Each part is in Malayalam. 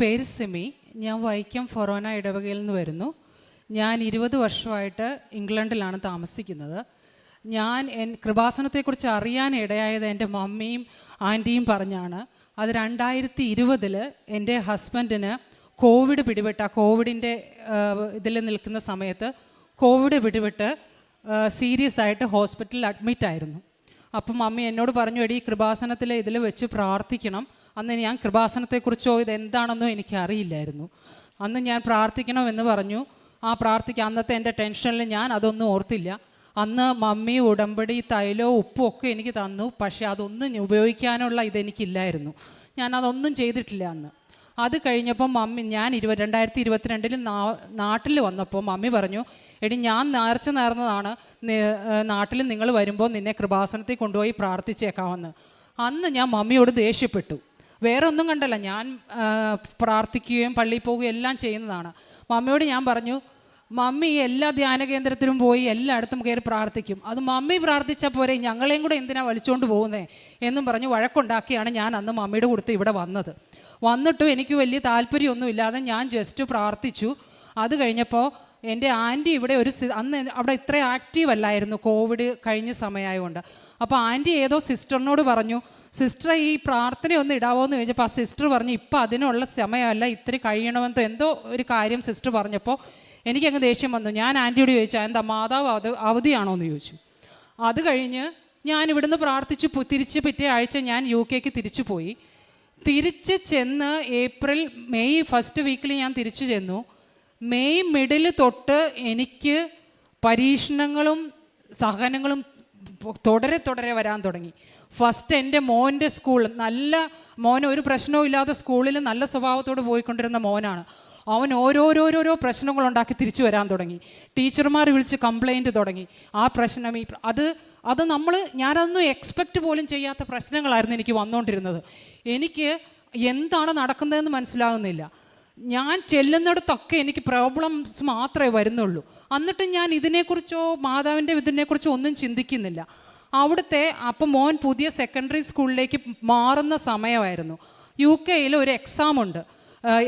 പേര് സിമി. ഞാൻ വൈക്കം ഫൊറോന ഇടവകയിൽ നിന്ന് വരുന്നു. ഞാൻ 20 വർഷമായിട്ട് ഇംഗ്ലണ്ടിലാണ് താമസിക്കുന്നത്. ഞാൻ കൃപാസനത്തെക്കുറിച്ച് അറിയാൻ ഇടയായത് എൻ്റെ മമ്മിയും ആൻറ്റിയും പറഞ്ഞാണ്. അത് 2020 എൻ്റെ ഹസ്ബൻഡിന് കോവിഡ് പിടിപെട്ട കോവിഡിൻ്റെ ഇതിൽ നിൽക്കുന്ന സമയത്ത് കോവിഡ് പിടിപെട്ട് സീരിയസ് ആയിട്ട് ഹോസ്പിറ്റലിൽ അഡ്മിറ്റായിരുന്നു. അപ്പം മമ്മി എന്നോട് പറഞ്ഞു, എടി കൃപാസനത്തിൽ ഇതിൽ വെച്ച് പ്രാർത്ഥിക്കണം. അന്ന് ഞാൻ കൃപാസനത്തെക്കുറിച്ചോ ഇതെന്താണെന്നോ എനിക്കറിയില്ലായിരുന്നു. അന്ന് ഞാൻ പ്രാർത്ഥിക്കണമെന്ന് പറഞ്ഞു. അന്നത്തെ എൻ്റെ ടെൻഷനിൽ ഞാൻ അതൊന്നും ഓർത്തില്ല. അന്ന് മമ്മി ഉടമ്പടി തൈലവും ഉപ്പും ഒക്കെ എനിക്ക് തന്നു. പക്ഷേ അതൊന്നും ഉപയോഗിക്കാനുള്ള ഇതെനിക്കില്ലായിരുന്നു. ഞാൻ അതൊന്നും ചെയ്തിട്ടില്ല അന്ന്. അത് കഴിഞ്ഞപ്പോൾ ഞാൻ 2022 നാട്ടിൽ വന്നപ്പോൾ മമ്മി പറഞ്ഞു, എടി ഞാൻ നേർന്നതാണ്, നാട്ടിൽ നിങ്ങൾ വരുമ്പോൾ നിന്നെ കൃപാസനത്തിൽ കൊണ്ടുപോയി പ്രാർത്ഥിച്ചേക്കാമെന്ന്. അന്ന് ഞാൻ മമ്മിയോട് ദേഷ്യപ്പെട്ടു. വേറെ ഒന്നും കണ്ടല്ല, ഞാൻ പ്രാർത്ഥിക്കുകയും പള്ളിയിൽ പോവുകയും എല്ലാം ചെയ്യുന്നതാണ്. മമ്മിയോട് ഞാൻ പറഞ്ഞു, മമ്മി എല്ലാ ധ്യാന കേന്ദ്രത്തിലും പോയി എല്ലായിടത്തും കയറി പ്രാർത്ഥിക്കും, അത് മമ്മി പ്രാർത്ഥിച്ചാൽ പോരെ, ഞങ്ങളെയും കൂടെ എന്തിനാ വലിച്ചുകൊണ്ട് പോകുന്നേ എന്നും പറഞ്ഞ് വഴക്കുണ്ടാക്കിയാണ് ഞാൻ അന്ന് മമ്മിയുടെ കൊടുത്ത് ഇവിടെ വന്നിട്ടും എനിക്ക് വലിയ താല്പര്യമൊന്നുമില്ലാതെ ഞാൻ ജസ്റ്റ് പ്രാർത്ഥിച്ചു. അത് കഴിഞ്ഞപ്പോൾ എൻ്റെ ആൻറ്റി ഇവിടെ അന്ന് അവിടെ ഇത്ര ആക്റ്റീവ് അല്ലായിരുന്നു, കോവിഡ് കഴിഞ്ഞ സമയമായതുകൊണ്ട്. അപ്പോൾ ആൻറ്റി ഏതോ സിസ്റ്ററിനോട് പറഞ്ഞു, സിസ്റ്റർ ഈ പ്രാർത്ഥനയൊന്നും ഇടാവോ എന്ന് ചോദിച്ചപ്പോൾ ആ സിസ്റ്റർ പറഞ്ഞു, ഇപ്പം അതിനുള്ള സമയമല്ല, ഇത്തിരി കഴിയണമെന്നോ എന്തോ ഒരു കാര്യം സിസ്റ്റർ പറഞ്ഞപ്പോൾ എനിക്കങ്ങ് ദേഷ്യം വന്നു. ഞാൻ ആൻറ്റിയോട് ചോദിച്ചു, എന്താ മാതാവ് അവധിയാണോ എന്ന് ചോദിച്ചു. അത് കഴിഞ്ഞ് ഞാൻ ഇവിടുന്ന് പ്രാർത്ഥിച്ചു. പിറ്റേ ആഴ്ച ഞാൻ UK തിരിച്ചു പോയി. തിരിച്ച് ചെന്ന് മെയ് ഫസ്റ്റ് വീക്കിൽ ഞാൻ തിരിച്ചു ചെന്നു. മെയ് മിഡിൽ തൊട്ട് എനിക്ക് പരീക്ഷണങ്ങളും സഹനങ്ങളും തുടരെ വരാൻ തുടങ്ങി. ഫസ്റ്റ് എൻ്റെ മോൻ്റെ മോൻ ഒരു പ്രശ്നവും ഇല്ലാത്ത സ്കൂളിൽ നല്ല സ്വഭാവത്തോട് പോയിക്കൊണ്ടിരുന്ന മോനാണ്. അവൻ ഓരോരോ പ്രശ്നങ്ങളുണ്ടാക്കി തിരിച്ചു വരാൻ തുടങ്ങി. ടീച്ചർമാർ വിളിച്ച് കംപ്ലൈൻറ്റ് തുടങ്ങി. ആ പ്രശ്നം അത് ഞാനതൊന്നും എക്സ്പെക്റ്റ് പോലും ചെയ്യാത്ത പ്രശ്നങ്ങളായിരുന്നു എനിക്ക് വന്നുകൊണ്ടിരുന്നത്. എനിക്ക് എന്താണ് നടക്കുന്നതെന്ന് മനസ്സിലാകുന്നില്ല. ഞാൻ ചെല്ലുന്നിടത്തൊക്കെ എനിക്ക് പ്രോബ്ലംസ് മാത്രമേ വരുന്നുള്ളൂ. എന്നിട്ട് ഞാൻ ഇതിനെക്കുറിച്ചോ മാതാവിൻ്റെ ഇതിനെക്കുറിച്ചോ ഒന്നും ചിന്തിക്കുന്നില്ല. അപ്പം മോൻ പുതിയ സെക്കൻഡറി സ്കൂളിലേക്ക് മാറുന്ന സമയമായിരുന്നു. UK ഒരു എക്സാമുണ്ട്,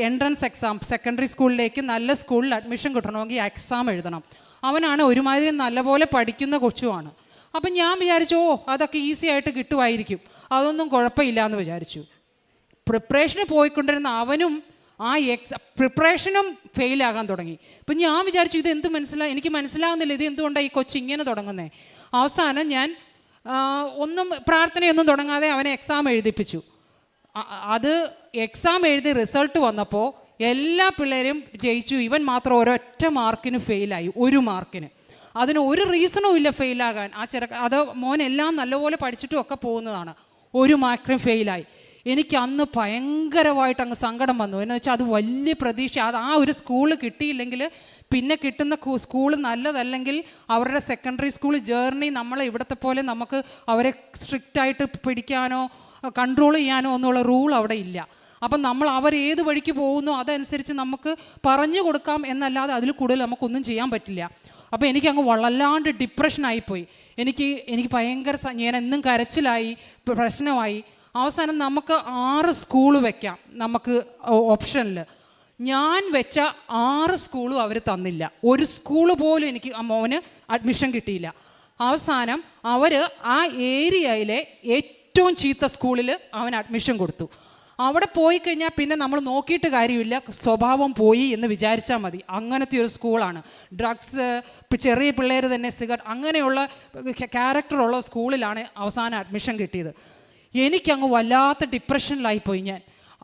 എൻട്രൻസ് എക്സാം. സെക്കൻഡറി സ്കൂളിലേക്ക് നല്ല സ്കൂളിൽ അഡ്മിഷൻ കിട്ടണമെങ്കിൽ എക്സാം എഴുതണം. അവനാണ് ഒരുമാതിരി നല്ലപോലെ പഠിക്കുന്ന കൊച്ചുമാണ്. അപ്പം ഞാൻ വിചാരിച്ചു, അതൊക്കെ ഈസി ആയിട്ട് കിട്ടുമായിരിക്കും, അതൊന്നും കുഴപ്പമില്ല എന്ന് വിചാരിച്ചു. പ്രിപ്പറേഷന് പോയിക്കൊണ്ടിരുന്ന അവനും പ്രിപ്പറേഷനും ഫെയിലാകാൻ തുടങ്ങി. ഇപ്പം ഞാൻ വിചാരിച്ചു, എനിക്ക് മനസ്സിലാകുന്നില്ല, ഇത് എന്തുകൊണ്ടാണ് ഈ കൊച്ച് ഇങ്ങനെ തുടങ്ങുന്നത്. അവസാനം ഞാൻ പ്രാർത്ഥനയൊന്നും തുടങ്ങാതെ അവനെ എക്സാം എഴുതിപ്പിച്ചു. അത് എക്സാം എഴുതി റിസൾട്ട് വന്നപ്പോൾ എല്ലാ പിള്ളേരും ജയിച്ചു, ഇവൻ മാത്രം ഒരൊറ്റ മാർക്കിന് ഫെയിലായി. 1 മാർക്കിന്. അതിന് ഒരു റീസണും ഇല്ല ഫെയിലാകാൻ. മോൻ എല്ലാം നല്ലപോലെ പഠിച്ചിട്ടും ഒക്കെ പോകുന്നതാണ്. 1 മാർക്കിന് ഫെയിലായി. എനിക്ക് അന്ന് ഭയങ്കരമായിട്ട് അങ്ങ് സങ്കടം വന്നു. എന്ന് വെച്ചാൽ അത് വലിയ പ്രതീക്ഷ. ആ ഒരു സ്കൂള് കിട്ടിയില്ലെങ്കിൽ പിന്നെ കിട്ടുന്ന സ്കൂൾ നല്ലതല്ലെങ്കിൽ അവരുടെ സെക്കൻഡറി സ്കൂൾ ജേർണി നമ്മളെ ഇവിടുത്തെ പോലെ നമുക്ക് അവരെ സ്ട്രിക്റ്റായിട്ട് പിടിക്കാനോ കൺട്രോൾ ചെയ്യാനോ ഒന്നുള്ള റൂൾ അവിടെ ഇല്ല. അപ്പം അവർ ഏത് വഴിക്ക് പോകുന്നു അതനുസരിച്ച് നമുക്ക് പറഞ്ഞു കൊടുക്കാം എന്നല്ലാതെ അതിൽ കൂടുതൽ നമുക്കൊന്നും ചെയ്യാൻ പറ്റില്ല. അപ്പോൾ എനിക്കങ്ങ് വല്ലാണ്ട് ഡിപ്രഷനായിപ്പോയി. എനിക്ക് ഭയങ്കര ഞാൻ എന്നും കരച്ചിലായി, പ്രശ്നമായി. അവസാനം നമുക്ക് 6 സ്കൂള് വെക്കാം നമുക്ക് ഓപ്ഷനിൽ. ഞാൻ വെച്ച 6 സ്കൂളും അവർ തന്നില്ല. ഒരു സ്കൂള് പോലും എനിക്ക് മോന് അഡ്മിഷൻ കിട്ടിയില്ല. അവസാനം അവർ ആ ഏരിയയിലെ ഏറ്റവും ചീത്ത സ്കൂളിൽ അവന് അഡ്മിഷൻ കൊടുത്തു. അവിടെ പോയി കഴിഞ്ഞാൽ പിന്നെ നമ്മൾ നോക്കിയിട്ട് കാര്യമില്ല, സ്വഭാവം പോയി എന്ന് വിചാരിച്ചാൽ മതി. അങ്ങനത്തെ ഒരു സ്കൂളാണ്. ഡ്രഗ്സ്, ചെറിയ പിള്ളേർ തന്നെ സിഗരറ്റ്, അങ്ങനെയുള്ള ക്യാരക്ടറുള്ള സ്കൂളിലാണ് അവസാനം അഡ്മിഷൻ കിട്ടിയത്. എനിക്കങ്ങ് വല്ലാത്ത ഡിപ്രഷനിലായിപ്പോയി ഞാൻ.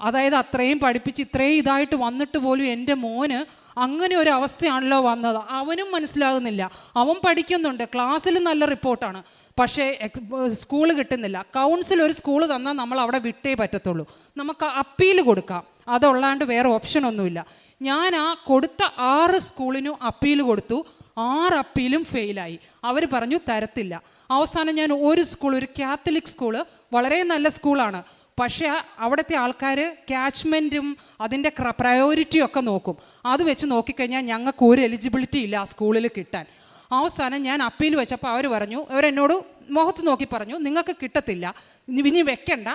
അതായത് അത്രയും പഠിപ്പിച്ച് ഇത്രയും ഇതായിട്ട് വന്നിട്ട് പോലും എൻ്റെ മോന് അങ്ങനെ ഒരു അവസ്ഥയാണല്ലോ വന്നത്. അവനും മനസ്സിലാകുന്നില്ല. അവൻ പഠിക്കുന്നുണ്ട്, ക്ലാസ്സിൽ നല്ല റിപ്പോർട്ടാണ്, പക്ഷേ സ്കൂള് കിട്ടുന്നില്ല. കൗൺസിൽ ഒരു സ്കൂൾ തന്നാൽ നമ്മൾ അവിടെ വിട്ടേ പറ്റത്തുള്ളൂ. നമുക്ക് അപ്പീൽ കൊടുക്കാം, അതുള്ളാണ്ട് വേറെ ഓപ്ഷനൊന്നുമില്ല. ഞാൻ കൊടുത്ത 6 സ്കൂളിനും അപ്പീൽ കൊടുത്തു. 6 അപ്പീലും ഫെയിലായി. അവർ പറഞ്ഞു തരത്തില്ല. അവസാനം ഞാൻ ഒരു കാത്തലിക് സ്കൂള്, വളരെ നല്ല സ്കൂളാണ്, പക്ഷേ അവിടുത്തെ ആൾക്കാർ ക്യാച്ച്മെൻറ്റും അതിൻ്റെ പ്രയോറിറ്റിയും ഒക്കെ നോക്കും. അത് വെച്ച് നോക്കിക്കഴിഞ്ഞാൽ ഞങ്ങൾക്ക് ഒരു എലിജിബിലിറ്റി ഇല്ല ആ സ്കൂളിൽ കിട്ടാൻ. അവസാനം ഞാൻ അപ്പീൽ വെച്ചപ്പോൾ അവരെന്നോട് മുഖത്ത് നോക്കി പറഞ്ഞു, നിങ്ങൾക്ക് കിട്ടത്തില്ല, ഇനി വെക്കണ്ട,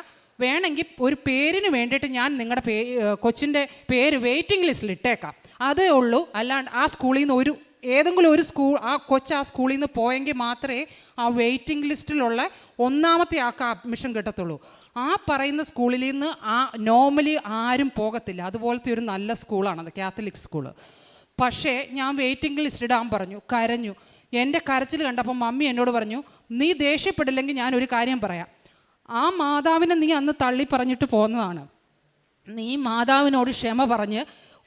വേണമെങ്കിൽ ഒരു പേരിന് വേണ്ടിയിട്ട് ഞാൻ നിങ്ങളുടെ കൊച്ചിൻ്റെ പേര് വെയിറ്റിംഗ് ലിസ്റ്റിൽ ഇട്ടേക്കാം, അതേ ഉള്ളൂ. അല്ലാണ്ട് ആ സ്കൂളിൽ നിന്ന് ഏതെങ്കിലും ഒരു ആ സ്കൂളിൽ നിന്ന് പോയെങ്കിൽ മാത്രമേ ആ വെയിറ്റിംഗ് ലിസ്റ്റിലുള്ള ഒന്നാമത്തെ ആൾക്ക് അഡ്മിഷൻ കിട്ടത്തുള്ളൂ. ആ പറയുന്ന സ്കൂളിൽ നിന്ന് നോർമലി ആരും പോകത്തില്ല. അതുപോലത്തെ ഒരു നല്ല സ്കൂളാണത്, കാത്തലിക് സ്കൂള്. പക്ഷേ ഞാൻ വെയിറ്റിംഗ് ലിസ്റ്റ് ഇടാൻ പറഞ്ഞു, കരഞ്ഞു. എൻ്റെ കരച്ചിൽ കണ്ടപ്പോൾ മമ്മി എന്നോട് പറഞ്ഞു, നീ ദേഷ്യപ്പെടില്ലെങ്കിൽ ഞാനൊരു കാര്യം പറയാം. ആ മാതാവിനെ നീ അന്ന് തള്ളി പറഞ്ഞിട്ട് പോന്നതാണ്. നീ മാതാവിനോട് ക്ഷമ പറഞ്ഞ്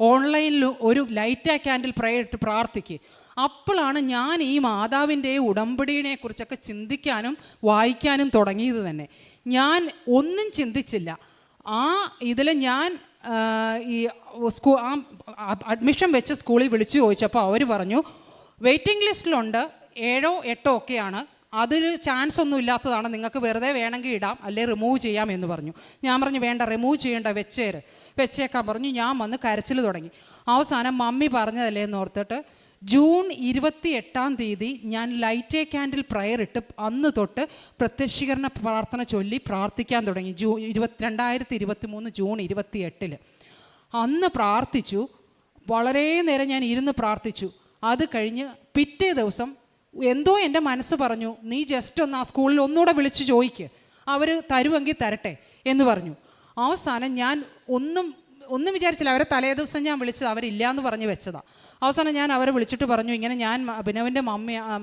ഓൺലൈനിൽ ഒരു ലൈറ്റ് ക്യാൻഡിൽ പ്രയർ ഇട്ട് പ്രാർത്ഥിക്കുക. അപ്പോഴാണ് ഞാൻ ഈ മാതാവിൻ്റെ ഉടമ്പടിയെ കുറിച്ചൊക്കെ ചിന്തിക്കാനും വായിക്കാനും തുടങ്ങിയത് തന്നെ. ഞാൻ ഒന്നും ചിന്തിച്ചില്ല. ഇതിൽ ഞാൻ ഈ അഡ്മിഷൻ വെച്ച സ്കൂളിൽ വിളിച്ചു ചോദിച്ചപ്പോൾ അവർ പറഞ്ഞു, വെയിറ്റിംഗ് ലിസ്റ്റിലുണ്ട് 7 or 8 ഒക്കെയാണ്, അതിൽ ചാൻസ് ഒന്നും ഇല്ലാത്തതാണ്, നിങ്ങൾക്ക് വെറുതെ വേണമെങ്കിൽ ഇടാം, അല്ലെ റിമൂവ് ചെയ്യാം എന്ന് പറഞ്ഞു. ഞാൻ പറഞ്ഞു വേണ്ട, റിമൂവ് ചെയ്യേണ്ട, വെച്ചേക്കാൻ പറഞ്ഞു. ഞാൻ വന്ന് കരച്ചിൽ തുടങ്ങി. അവസാനം മമ്മി പറഞ്ഞതല്ലേ എന്ന് ഓർത്തിട്ട് ജൂൺ 28 ഞാൻ ലൈറ്റ് ക്യാൻഡിൽ പ്രയർ ഇട്ട് അന്ന് തൊട്ട് പ്രത്യക്ഷീകരണ പ്രാർത്ഥന ചൊല്ലി പ്രാർത്ഥിക്കാൻ തുടങ്ങി. 2023 ജൂൺ 28 അന്ന് പ്രാർത്ഥിച്ചു. വളരെ നേരം ഞാൻ ഇരുന്ന് പ്രാർത്ഥിച്ചു. അത് കഴിഞ്ഞ് പിറ്റേ ദിവസം എന്തോ എൻ്റെ മനസ്സ് പറഞ്ഞു, നീ ജസ്റ്റ് ഒന്ന് ആ സ്കൂളിൽ ഒന്നുകൂടെ വിളിച്ച് ചോദിക്ക്, അവർ തരുമെങ്കിൽ തരട്ടെ എന്ന് പറഞ്ഞു. അവസാനം ഞാൻ ഒന്നും വിചാരിച്ചില്ല. അവരെ തലേ ദിവസം ഞാൻ വിളിച്ചത്, അവരില്ല എന്ന് പറഞ്ഞ് വെച്ചതാണ്. അവസാനം ഞാൻ അവരെ വിളിച്ചിട്ട് പറഞ്ഞു, ഇങ്ങനെ ഞാൻ അഭിനവിൻ്റെ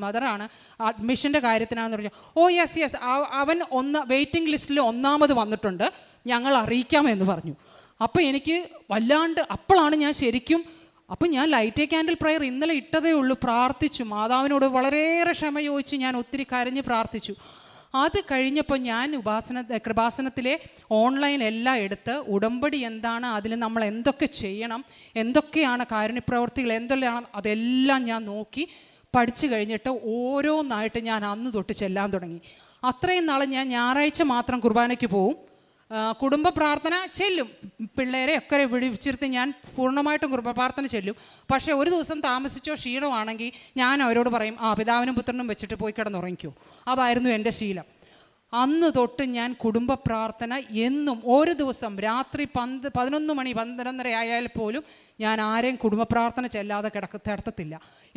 മദറാണ്, അഡ്മിഷൻ്റെ കാര്യത്തിനാണെന്ന് പറഞ്ഞു. ഓ യെസ് അവൻ വെയിറ്റിംഗ് ലിസ്റ്റിൽ ഒന്നാമത് വന്നിട്ടുണ്ട്, ഞങ്ങൾ അറിയിക്കാമെന്ന് പറഞ്ഞു. അപ്പോൾ എനിക്ക് വല്ലാണ്ട്, അപ്പോഴാണ് ഞാൻ ശരിക്കും, അപ്പം ഞാൻ ലൈറ്റ് ക്യാൻഡിൽ പ്രയർ ഇന്നലെ ഇട്ടതേ ഉള്ളൂ, പ്രാർത്ഥിച്ചു മാതാവിനോട് വളരെയേറെ ക്ഷമ ചോദിച്ച് ഞാൻ ഒത്തിരി കരഞ്ഞ് പ്രാർത്ഥിച്ചു. അത് കഴിഞ്ഞപ്പോൾ ഞാൻ കൃപാസനത്തിലെ ഓൺലൈൻ എല്ലാം എടുത്ത് ഉടമ്പടി എന്താണ്, അതിൽ നമ്മൾ എന്തൊക്കെ ചെയ്യണം, എന്തൊക്കെയാണ് കാരുണ്യപ്രവർത്തികൾ, എന്തെല്ലാം, അതെല്ലാം ഞാൻ നോക്കി പഠിച്ചു കഴിഞ്ഞിട്ട് ഓരോന്നായിട്ട് ഞാൻ അന്ന് തൊട്ട് ചെല്ലാൻ തുടങ്ങി. അത്രയും നാൾ ഞാൻ ഞായറാഴ്ച മാത്രം കുർബാനയ്ക്ക് പോവും, കുടുംബ പ്രാർത്ഥന ചെല്ലും, പിള്ളേരെ ഒക്കെ വിളിച്ചിരുത്തി ഞാൻ പൂർണ്ണമായിട്ടും കുടുംബ പ്രാർത്ഥന ചെല്ലും. പക്ഷേ ഒരു ദിവസം താമസിച്ചോ ക്ഷീണമാണെങ്കിൽ ഞാൻ അവരോട് പറയും, പിതാവിനും പുത്രനും വെച്ചിട്ട് പോയി കിടന്നുറങ്ങിക്കോ. അതായിരുന്നു എൻ്റെ ശീലം. അന്ന് തൊട്ട് ഞാൻ കുടുംബ പ്രാർത്ഥന എന്നും ഒരു ദിവസം രാത്രി 11 മണി 12:30 ആയാൽ പോലും ഞാൻ ആരെയും കുടുംബ പ്രാർത്ഥന ചെല്ലാതെ കിടത്തത്തില്ല.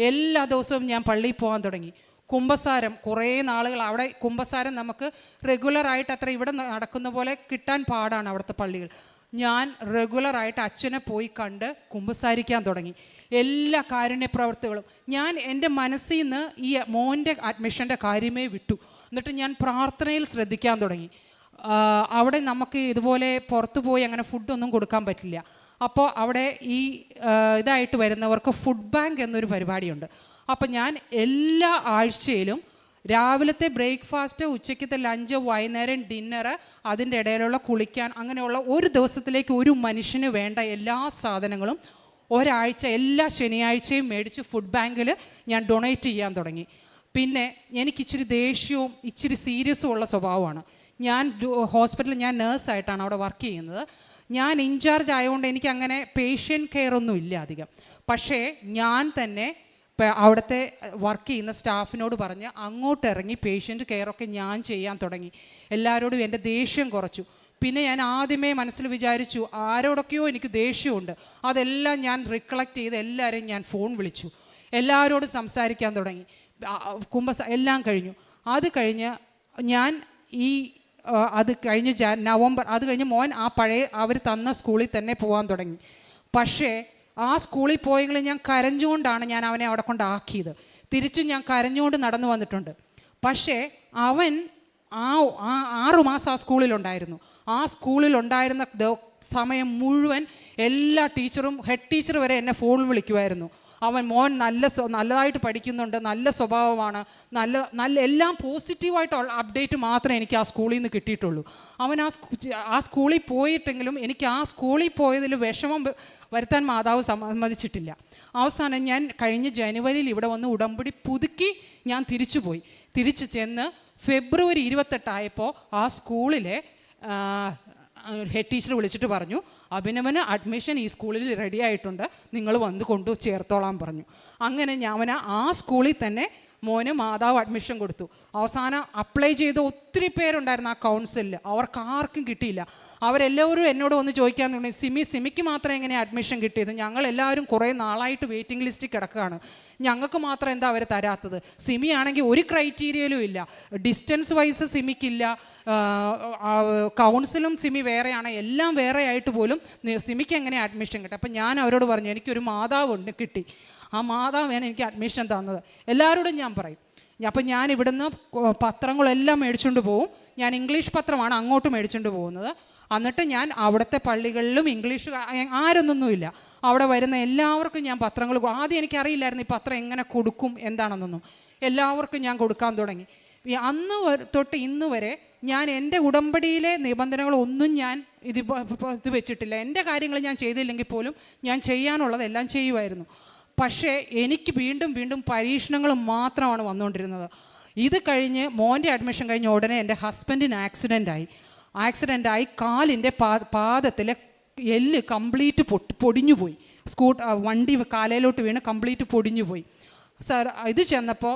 എല്ലാ ദിവസവും ഞാൻ പള്ളിയിൽ പോകാൻ തുടങ്ങി. കുമ്പസാരം കുറേ നാളുകൾ അവിടെ, കുമ്പസാരം നമുക്ക് റെഗുലറായിട്ട് അത്ര ഇവിടെ നടക്കുന്ന പോലെ കിട്ടാൻ പാടാണ് അവിടുത്തെ പള്ളികൾ. ഞാൻ റെഗുലറായിട്ട് അച്ഛനെ പോയി കണ്ട് കുമ്പസാരിക്കാൻ തുടങ്ങി. എല്ലാ കാരുണ്യ പ്രവർത്തികളും ഞാൻ എൻ്റെ മനസ്സിൽ നിന്ന് ഈ മോൻ്റെ അഡ്മിഷൻ്റെ കാര്യമേ വിട്ടു. എന്നിട്ട് ഞാൻ പ്രാർത്ഥനയിൽ ശ്രദ്ധിക്കാൻ തുടങ്ങി. അവിടെ നമുക്ക് ഇതുപോലെ പുറത്തു പോയി അങ്ങനെ ഫുഡൊന്നും കൊടുക്കാൻ പറ്റില്ല. അപ്പോൾ അവിടെ ഈ ഇതായിട്ട് വരുന്നവർക്ക് ഫുഡ് ബാങ്ക് എന്നൊരു പരിപാടിയുണ്ട്. അപ്പം ഞാൻ എല്ലാ ആഴ്ചയിലും രാവിലത്തെ ബ്രേക്ക്ഫാസ്റ്റ്, ഉച്ചയ്ക്കത്തെ ലഞ്ച്, വൈകുന്നേരം ഡിന്നറ്, അതിൻ്റെ ഇടയിലുള്ള കുളിക്കാൻ, അങ്ങനെയുള്ള ഒരു ദിവസത്തിലേക്ക് ഒരു മനുഷ്യന് വേണ്ട എല്ലാ സാധനങ്ങളും ഒരാഴ്ച എല്ലാ ശനിയാഴ്ചയും മേടിച്ച് ഫുഡ് ബാങ്കിൽ ഞാൻ ഡൊണേറ്റ് ചെയ്യാൻ തുടങ്ങി. പിന്നെ എനിക്കിച്ചിരി ദേഷ്യവും ഇച്ചിരി സീരിയസും ഉള്ള സ്വഭാവമാണ്. ഞാൻ ഹോസ്പിറ്റലിൽ ഞാൻ നേഴ്സായിട്ടാണ് അവിടെ വർക്ക് ചെയ്യുന്നത്. ഞാൻ ഇൻചാർജ് ആയതുകൊണ്ട് എനിക്ക് അങ്ങനെ പേഷ്യൻ്റ് കെയർ ഒന്നും ഇല്ല അധികം. പക്ഷേ ഞാൻ തന്നെ അവിടുത്തെ വർക്ക് ചെയ്യുന്ന സ്റ്റാഫിനോട് പറഞ്ഞ് അങ്ങോട്ട് ഇറങ്ങി പേഷ്യൻ്റ് കെയറൊക്കെ ഞാൻ ചെയ്യാൻ തുടങ്ങി. എല്ലാവരോടും എൻ്റെ ദേഷ്യം കുറച്ചു. പിന്നെ ഞാൻ ആദ്യമേ മനസ്സിൽ വിചാരിച്ചു ആരോടൊക്കെയോ എനിക്ക് ദേഷ്യമുണ്ട്, അതെല്ലാം ഞാൻ റിക്കളക്ട് ചെയ്ത് എല്ലാവരെയും ഞാൻ ഫോൺ വിളിച്ചു, എല്ലാവരോടും സംസാരിക്കാൻ തുടങ്ങി. എല്ലാം കഴിഞ്ഞു. അത് കഴിഞ്ഞ് ഞാൻ അത് കഴിഞ്ഞ് നവംബർ, അത് കഴിഞ്ഞ് മോൻ ആ പഴയ അവർ തന്ന സ്കൂളിൽ തന്നെ പോകാൻ തുടങ്ങി. പക്ഷേ ആ സ്കൂളിൽ പോയെങ്കിലും ഞാൻ കരഞ്ഞുകൊണ്ടാണ് ഞാൻ അവനെ അവിടെ കൊണ്ടാക്കിയത്. തിരിച്ചും ഞാൻ കരഞ്ഞുകൊണ്ട് നടന്നു വന്നിട്ടുണ്ട്. പക്ഷേ അവൻ 6 മാസം ആ സ്കൂളിലുണ്ടായിരുന്നു. ആ സ്കൂളിലുണ്ടായിരുന്ന സമയം മുഴുവൻ എല്ലാ ടീച്ചറും, ഹെഡ് ടീച്ചർ വരെ എന്നെ ഫോണിൽ വിളിക്കുമായിരുന്നു. മോൻ നല്ലതായിട്ട് പഠിക്കുന്നുണ്ട്, നല്ല സ്വഭാവമാണ്, നല്ല എല്ലാം പോസിറ്റീവായിട്ടുള്ള അപ്ഡേറ്റ് മാത്രമേ എനിക്ക് ആ സ്കൂളിൽ നിന്ന് കിട്ടിയിട്ടുള്ളൂ. അവൻ ആ സ്കൂളിൽ പോയിട്ടെങ്കിലും എനിക്ക് ആ സ്കൂളിൽ പോയതിൽ വിഷമം വരുത്താൻ മാതാവ് സമ്മതിച്ചിട്ടില്ല. അവസാനം ഞാൻ കഴിഞ്ഞ ജനുവരിയിൽ ഇവിടെ വന്ന് ഉടമ്പടി പുതുക്കി ഞാൻ തിരിച്ചു ചെന്ന് ഫെബ്രുവരി 28 ആയപ്പോൾ ആ സ്കൂളിലെ ഹെഡ് ടീച്ചർ വിളിച്ചിട്ട് പറഞ്ഞു, അഭിനവന് അഡ്മിഷൻ ഈ സ്കൂളിൽ റെഡി ആയിട്ടുണ്ട്, നിങ്ങൾ വന്ന് ചേർത്തോളാൻ പറഞ്ഞു. അങ്ങനെ ഞാൻ ആ സ്കൂളിൽ തന്നെ മോന് മാതാവ് അഡ്മിഷൻ കൊടുത്തു. അവസാനം അപ്ലൈ ചെയ്ത ഒത്തിരി പേരുണ്ടായിരുന്നു ആ കൗൺസിലിൽ, അവർക്ക് ആർക്കും കിട്ടിയില്ല. അവരെല്ലാവരും എന്നോട് വന്ന് ചോദിക്കാൻ തുടങ്ങി, സിമിക്ക് മാത്രം എങ്ങനെയാണ് അഡ്മിഷൻ കിട്ടിയത്? ഞങ്ങളെല്ലാവരും കുറേ നാളായിട്ട് വെയിറ്റിംഗ് ലിസ്റ്റിൽ കിടക്കുകയാണ്, ഞങ്ങൾക്ക് മാത്രം എന്താ അവർ തരാത്തത്? സിമി ആണെങ്കിൽ ഒരു ക്രൈറ്റീരിയയിലും ഇല്ല, ഡിസ്റ്റൻസ് വൈസ് സിമിക്കില്ല, കൗൺസിലും സിമി വേറെയാണ്, എല്ലാം വേറെ ആയിട്ട് പോലും സിമിക്ക് എങ്ങനെ അഡ്മിഷൻ കിട്ടും? അപ്പം ഞാൻ അവരോട് പറഞ്ഞു, എനിക്കൊരു മാതാവുണ്ട്, കിട്ടി. ആ മാതാവാണ് എനിക്ക് അഡ്മിഷൻ തന്നത്. എല്ലാവരോടും ഞാൻ പറയും. അപ്പം ഞാൻ ഇവിടുന്ന് പത്രങ്ങളെല്ലാം മേടിച്ചുകൊണ്ട് പോവും. ഞാൻ ഇംഗ്ലീഷ് പത്രമാണ് അങ്ങോട്ട് മേടിച്ചുകൊണ്ട് പോകുന്നത്. എന്നിട്ട് ഞാൻ അവിടുത്തെ പള്ളികളിലും ഇംഗ്ലീഷ് ആരൊന്നൊന്നുമില്ല, അവിടെ വരുന്ന എല്ലാവർക്കും ഞാൻ പത്രങ്ങൾ, ആദ്യം എനിക്കറിയില്ലായിരുന്നു ഈ പത്രം എങ്ങനെ കൊടുക്കും എന്താണെന്നൊന്നും. എല്ലാവർക്കും ഞാൻ കൊടുക്കാൻ തുടങ്ങി. അന്ന് തൊട്ട് ഇന്ന് വരെ ഞാൻ എൻ്റെ ഉടമ്പടിയിലെ നിബന്ധനകളൊന്നും ഞാൻ ഇത് വെച്ചിട്ടില്ല. എൻ്റെ കാര്യങ്ങൾ ഞാൻ ചെയ്തില്ലെങ്കിൽ പോലും ഞാൻ ചെയ്യാനുള്ളതെല്ലാം ചെയ്യുമായിരുന്നു. പക്ഷേ എനിക്ക് വീണ്ടും വീണ്ടും പരീക്ഷണങ്ങൾ മാത്രമാണ് വന്നുകൊണ്ടിരുന്നത്. ഇത് കഴിഞ്ഞ് മോൻ്റെ അഡ്മിഷൻ കഴിഞ്ഞ ഉടനെ എൻ്റെ ഹസ്ബൻഡിന് ആക്സിഡൻ്റായി കാലിൻ്റെ പാദത്തിലെ എല്ല് കംപ്ലീറ്റ് പൊടിഞ്ഞു പോയി. വണ്ടി കാലയിലോട്ട് വീണ് കംപ്ലീറ്റ് പൊടിഞ്ഞു പോയി. സാർ ഇത് ചെന്നപ്പോൾ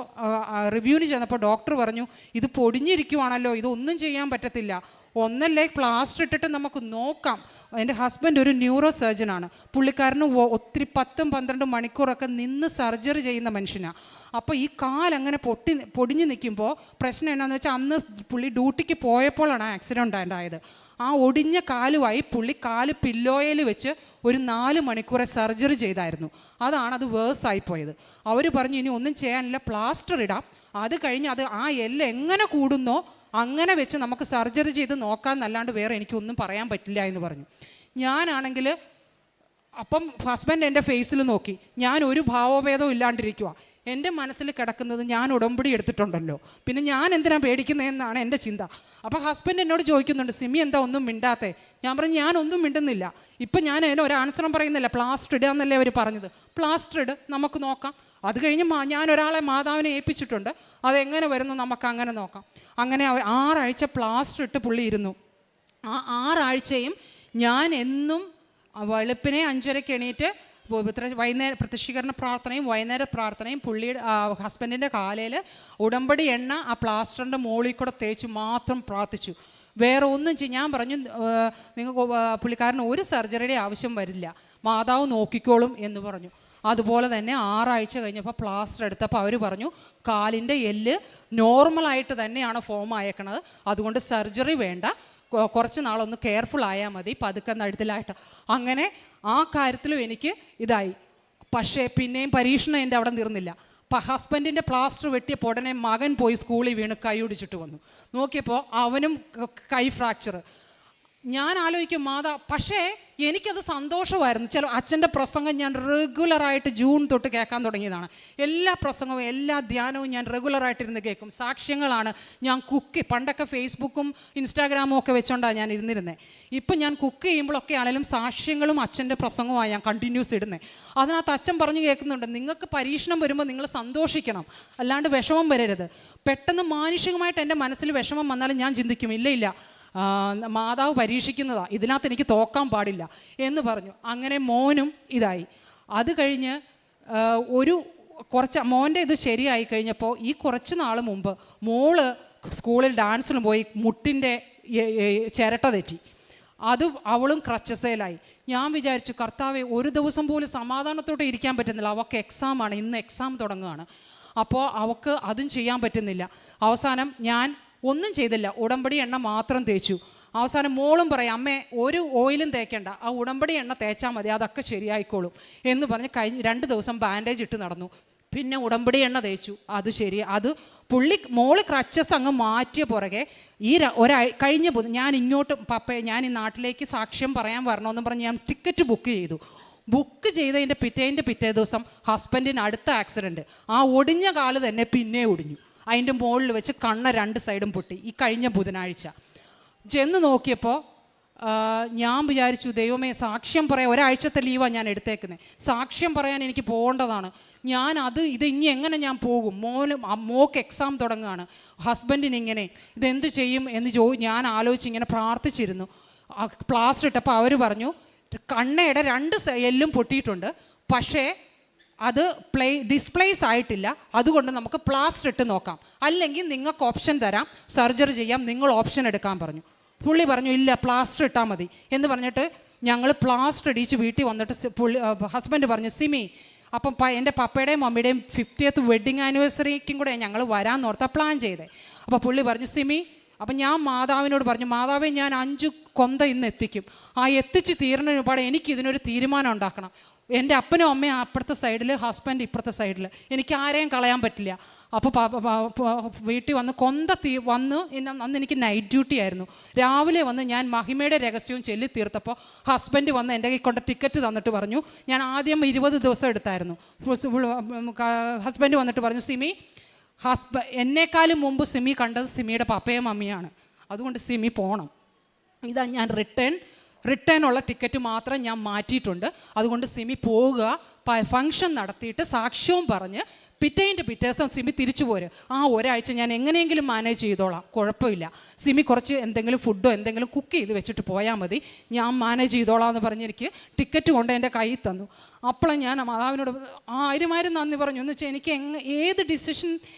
റിവ്യൂവിന് ചെന്നപ്പോൾ ഡോക്ടർ പറഞ്ഞു, ഇത് പൊടിഞ്ഞിരിക്കുവാണല്ലോ, ഇതൊന്നും ചെയ്യാൻ പറ്റത്തില്ല, ഒന്നല്ലേ പ്ലാസ്റ്റർ ഇട്ടിട്ട് നമുക്ക് നോക്കാം. എൻ്റെ ഹസ്ബൻഡ് ഒരു ന്യൂറോ സർജനാണ്. പുള്ളിക്കാരന് ഒത്തിരി 10-12 മണിക്കൂറൊക്കെ നിന്ന് സർജറി ചെയ്യുന്ന മനുഷ്യനാണ്. അപ്പോൾ ഈ കാലങ്ങനെ പൊടിഞ്ഞു നിൽക്കുമ്പോൾ പ്രശ്നം എന്നാന്ന് വെച്ചാൽ, അന്ന് പുള്ളി ഡ്യൂട്ടിക്ക് പോയപ്പോഴാണ് ആക്സിഡൻ്റ് ഉണ്ടായത്. ആ ഒടിഞ്ഞ കാലുമായി പുള്ളി കാല് പില്ലോയിൽ വെച്ച് ഒരു 4 മണിക്കൂറെ സർജറി ചെയ്തായിരുന്നു. അത് വേഴ്സായിപ്പോയത്. അവർ പറഞ്ഞു, ഇനി ഒന്നും ചെയ്യാനില്ല, പ്ലാസ്റ്റർ ഇടാം, അത് കഴിഞ്ഞ് ആ എല്ല് എങ്ങനെ കൂടുന്നോ അങ്ങനെ വെച്ച് നമുക്ക് സർജറി ചെയ്ത് നോക്കാമെന്നല്ലാണ്ട് വേറെ എനിക്കൊന്നും പറയാൻ പറ്റില്ല എന്ന് പറഞ്ഞു. ഞാനാണെങ്കിൽ അപ്പം ഹസ്ബൻഡ് എൻ്റെ ഫേസിൽ നോക്കി, ഞാൻ ഒരു ഭാവഭേദവും ഇല്ലാണ്ടിരിക്കുക. എൻ്റെ മനസ്സിൽ കിടക്കുന്നത്, ഞാൻ ഉടമ്പടി എടുത്തിട്ടുണ്ടല്ലോ, പിന്നെ ഞാൻ എന്തിനാ പേടിക്കുന്നതെന്നാണ് എൻ്റെ ചിന്ത. അപ്പോൾ ഹസ്ബൻഡ് എന്നോട് ചോദിക്കുന്നുണ്ട്, സിമി എന്താ ഒന്നും മിണ്ടാത്തേ? ഞാൻ പറഞ്ഞു, ഞാനൊന്നും മിണ്ടുന്നില്ല. ഇപ്പം ഞാൻ അതിന് ഒരു ആൻസറും പറയുന്നില്ല. പ്ലാസ്റ്റർ ഇടുക എന്നല്ലേ അവർ പറഞ്ഞത്, പ്ലാസ്റ്റർ ഇട്, നമുക്ക് നോക്കാം. അത് കഴിഞ്ഞ് ഞാൻ ഒരാളെ മാതാവിനെ ഏൽപ്പിച്ചിട്ടുണ്ട്, അതെങ്ങനെ വരുന്നു നമുക്ക് അങ്ങനെ നോക്കാം. അങ്ങനെ 6 ആഴ്ച പ്ലാസ്റ്റർ ഇട്ട് പുള്ളി ഇരുന്നു. ആ 6 ആഴ്ചയും ഞാൻ എന്നും വെളുപ്പിനെ 5:30 എണീറ്റ് വൈകുന്നേരം പ്രത്യക്ഷീകരണ പ്രാർത്ഥനയും വൈകുന്നേര പ്രാർത്ഥനയും പുള്ളിയുടെ ഹസ്ബൻഡിൻ്റെ കാലയിൽ ഉടമ്പടി എണ്ണ ആ പ്ലാസ്റ്ററിൻ്റെ മുകളിൽ കൂടെ തേച്ച് മാത്രം പ്രാർത്ഥിച്ചു. വേറെ ഒന്നും ഞാൻ പറഞ്ഞു, നിങ്ങൾക്ക് പുള്ളിക്കാരന് ഒരു സർജറിയുടെ ആവശ്യം വരില്ല, മാതാവ് നോക്കിക്കോളും എന്ന് പറഞ്ഞു. അതുപോലെ തന്നെ 6 ആഴ്ച കഴിഞ്ഞപ്പോൾ പ്ലാസ്റ്റർ എടുത്തപ്പോൾ അവർ പറഞ്ഞു, കാലിൻ്റെ എല്ല് നോർമലായിട്ട് തന്നെയാണ് ഫോം ആയേക്കണത്, അതുകൊണ്ട് സർജറി വേണ്ട, കുറച്ച് നാളൊന്ന് കെയർഫുൾ ആയാൽ മതി, പതുക്കെ നടുത്തിലായിട്ട്. അങ്ങനെ ആ കാര്യത്തിലും എനിക്ക് ഇതായി. പക്ഷേ പിന്നെയും പരീക്ഷണം എൻ്റെ അവിടെ തീർന്നില്ല. ഹസ്ബൻഡിൻ്റെ പ്ലാസ്റ്റർ വെട്ടിയപ്പോൾ ഉടനെ മകൻ പോയി സ്കൂളിൽ വീണ് കൈ ഒടിച്ചിട്ട് വന്നു. നോക്കിയപ്പോൾ അവനും കൈ ഫ്രാക്ചർ. ഞാൻ ആലോചിക്കും, പക്ഷേ എനിക്കത് സന്തോഷമായിരുന്നു. അച്ഛൻ്റെ പ്രസംഗം ഞാൻ റെഗുലറായിട്ട് ജൂൺ തൊട്ട് കേൾക്കാൻ തുടങ്ങിയതാണ്. എല്ലാ പ്രസംഗവും എല്ലാ ധ്യാനവും ഞാൻ റെഗുലറായിട്ടിരുന്ന് കേൾക്കും. സാക്ഷ്യങ്ങളാണ്. ഞാൻ പണ്ടൊക്കെ ഫേസ്ബുക്കും ഇൻസ്റ്റാഗ്രാമും ഒക്കെ വെച്ചോണ്ടാണ് ഞാൻ ഇരുന്നിരുന്നത്. ഇപ്പം ഞാൻ കുക്ക് ചെയ്യുമ്പോഴൊക്കെ ആണെങ്കിലും സാക്ഷ്യങ്ങളും അച്ഛൻ്റെ പ്രസംഗവുമാണ് ഞാൻ കണ്ടിന്യൂസ് ഇടുന്നത്. അതിനകത്ത് അച്ഛൻ പറഞ്ഞു കേൾക്കുന്നുണ്ട്, നിങ്ങൾക്ക് പരീക്ഷണം വരുമ്പോൾ നിങ്ങൾ സന്തോഷിക്കണം, അല്ലാണ്ട് വിഷമം വരരുത്. പെട്ടെന്ന് മാനുഷികമായിട്ട് എൻ്റെ മനസ്സിൽ വിഷമം വന്നാലും ഞാൻ ചിന്തിക്കും, ഇല്ല മാതാവ് പരീക്ഷിക്കുന്നതാണ്, ഇതിനകത്ത് എനിക്ക് തോക്കാൻ പാടില്ല എന്ന് പറഞ്ഞു. അങ്ങനെ മോനും ഇതായി. അത് കഴിഞ്ഞ് മോൻ്റെ ഇത് ശരിയായി കഴിഞ്ഞപ്പോൾ ഈ കുറച്ച് നാൾ മുമ്പ് മോള് സ്കൂളിൽ ഡാൻസിന് പോയി മുട്ടിൻ്റെ ചിരട്ട തെറ്റി. അവളും ക്രച്ചസേലായി. ഞാൻ വിചാരിച്ചു, കർത്താവെ, ഒരു ദിവസം പോലും സമാധാനത്തോടെ ഇരിക്കാൻ പറ്റുന്നില്ല. അവൾക്ക് എക്സാമാണ്, ഇന്ന് എക്സാം തുടങ്ങുകയാണ്. അപ്പോൾ അവൾക്ക് അതും ചെയ്യാൻ പറ്റുന്നില്ല. അവസാനം ഞാൻ ഒന്നും ചെയ്തില്ല, ഉടമ്പടി എണ്ണ മാത്രം തേച്ചു. അവസാനം മോളും പറയും, അമ്മേ ഒരു ഓയിലും തേക്കേണ്ട, ആ ഉടമ്പടി എണ്ണ തേച്ചാൽ മതി, അതൊക്കെ ശരിയായിക്കോളും എന്ന് പറഞ്ഞ് 2 ദിവസം ബാൻഡേജ് ഇട്ട് നടന്നു. പിന്നെ ഉടമ്പടി എണ്ണ തേച്ചു, അത് മോള് ക്രച്ചസ് അങ്ങ് മാറ്റിയ പുറകെ കഴിഞ്ഞ ഞാൻ ഇങ്ങോട്ട് ഞാൻ ഈ നാട്ടിലേക്ക് സാക്ഷ്യം പറയാൻ വരണമെന്ന് പറഞ്ഞ് ഞാൻ ടിക്കറ്റ് ബുക്ക് ചെയ്തതിൻ്റെ പിറ്റേ ദിവസം ഹസ്ബൻഡിന് അടുത്ത ആക്സിഡൻറ്റ്. ആ ഒടിഞ്ഞ കാല് തന്നെ പിന്നെ ഒടിഞ്ഞു. അതിൻ്റെ മുകളിൽ വെച്ച് 2 സൈഡും പൊട്ടി. ഈ കഴിഞ്ഞ ബുധനാഴ്ച ചെന്ന് നോക്കിയപ്പോൾ ഞാൻ വിചാരിച്ചു, ദൈവമേ, സാക്ഷ്യം പറയാൻ ഒരാഴ്ചത്തെ ലീവാണ് ഞാൻ എടുത്തേക്കുന്നത്, സാക്ഷ്യം പറയാൻ എനിക്ക് പോകേണ്ടതാണ്. ഇത് ഇനി എങ്ങനെ ഞാൻ പോകും? മോക്ക് എക്സാം തുടങ്ങുകയാണ്, ഹസ്ബൻഡിന് ഇങ്ങനെ ഇതെന്ത് ചെയ്യും എന്ന് ഞാൻ ആലോചിച്ച് ഇങ്ങനെ പ്രാർത്ഥിച്ചിരുന്നു. പ്ലാസ്റ്റർ ഇട്ടപ്പോൾ അവർ പറഞ്ഞു, കണ്ണയുടെ 2 എല്ലും പൊട്ടിയിട്ടുണ്ട്, പക്ഷേ അത് ഡിസ്പ്ലേസ് ആയിട്ടില്ല, അതുകൊണ്ട് നമുക്ക് പ്ലാസ്റ്റർ ഇട്ട് നോക്കാം, അല്ലെങ്കിൽ നിങ്ങൾക്ക് ഓപ്ഷൻ തരാം, സർജറി ചെയ്യാം, നിങ്ങൾ ഓപ്ഷൻ എടുക്കാൻ പറഞ്ഞു. പുള്ളി പറഞ്ഞു ഇല്ല പ്ലാസ്റ്റർ ഇട്ടാൽ മതി എന്ന് പറഞ്ഞിട്ട് ഞങ്ങൾ പ്ലാസ്റ്റർ ഇടിച്ച് വീട്ടിൽ വന്നിട്ട് ഹസ്ബൻഡ് പറഞ്ഞു സിമി, അപ്പം എൻ്റെ പപ്പയുടെയും മമ്മിയുടെയും 50th വെഡ്ഡിങ് ആനിവേഴ്സറിക്കും കൂടെ ഞങ്ങൾ വരാമെന്ന് ഓർത്താൽ പ്ലാൻ ചെയ്തേ. അപ്പോൾ പുള്ളി പറഞ്ഞു സിമി, അപ്പം ഞാൻ മാതാവിനോട് പറഞ്ഞു മാതാവേ ഞാൻ 5 കൊന്ത ഇന്ന് എത്തിക്കും, ആ എത്തിച്ച് തീരുന്നതിന് ഒരുപാട് എനിക്ക് ഇതിനൊരു തീരുമാനം ഉണ്ടാക്കണം. എൻ്റെ അപ്പനും അമ്മയും അപ്പുറത്തെ സൈഡിൽ, ഹസ്ബൻഡ് ഇപ്പുറത്തെ സൈഡിൽ, എനിക്ക് ആരെയും കളയാൻ പറ്റില്ല. അപ്പോൾ വീട്ടിൽ വന്ന് വന്ന് അന്ന് എനിക്ക് നൈറ്റ് ഡ്യൂട്ടി ആയിരുന്നു. രാവിലെ വന്ന് ഞാൻ മഹിമയുടെ രഹസ്യവും ചൊല്ലി തീർത്തപ്പോൾ ഹസ്ബൻഡ് വന്ന് എൻ്റെ കൈ കൊണ്ട് ടിക്കറ്റ് തന്നിട്ട് പറഞ്ഞു, ഞാൻ ആദ്യം 20 ദിവസം എടുത്തായിരുന്നു. ഹസ്ബൻഡ് വന്നിട്ട് പറഞ്ഞു സിമി, എന്നെക്കാളും മുമ്പ് സിമി കണ്ടത് സിമിയുടെ പപ്പയും മമ്മിയാണ്, അതുകൊണ്ട് സിമി പോകണം. ഇതാ ഞാൻ റിട്ടേൺ ഉള്ള ടിക്കറ്റ് മാത്രം ഞാൻ മാറ്റിയിട്ടുണ്ട്, അതുകൊണ്ട് സിമി പോവുക, ഫങ്ഷൻ നടത്തിയിട്ട് സാക്ഷ്യവും പറഞ്ഞ് പിറ്റേ ദിവസം സിമി തിരിച്ചു പോര്. ആ ഒരാഴ്ച ഞാൻ എങ്ങനെയെങ്കിലും മാനേജ് ചെയ്തോളാം, കുഴപ്പമില്ല, സിമി കുറച്ച് എന്തെങ്കിലും ഫുഡോ എന്തെങ്കിലും കുക്ക് ചെയ്ത് വെച്ചിട്ട് പോയാൽ മതി, ഞാൻ മാനേജ് ചെയ്തോളാം എന്ന് പറഞ്ഞ് എനിക്ക് ടിക്കറ്റ് കൊണ്ട് എൻ്റെ കയ്യിൽ തന്നു. അപ്പോഴും ഞാൻ മാതാവിനോട് 1000 നന്ദി പറഞ്ഞു. എന്ന് വെച്ചാൽ എനിക്ക് ഏത് ഡിസിഷൻ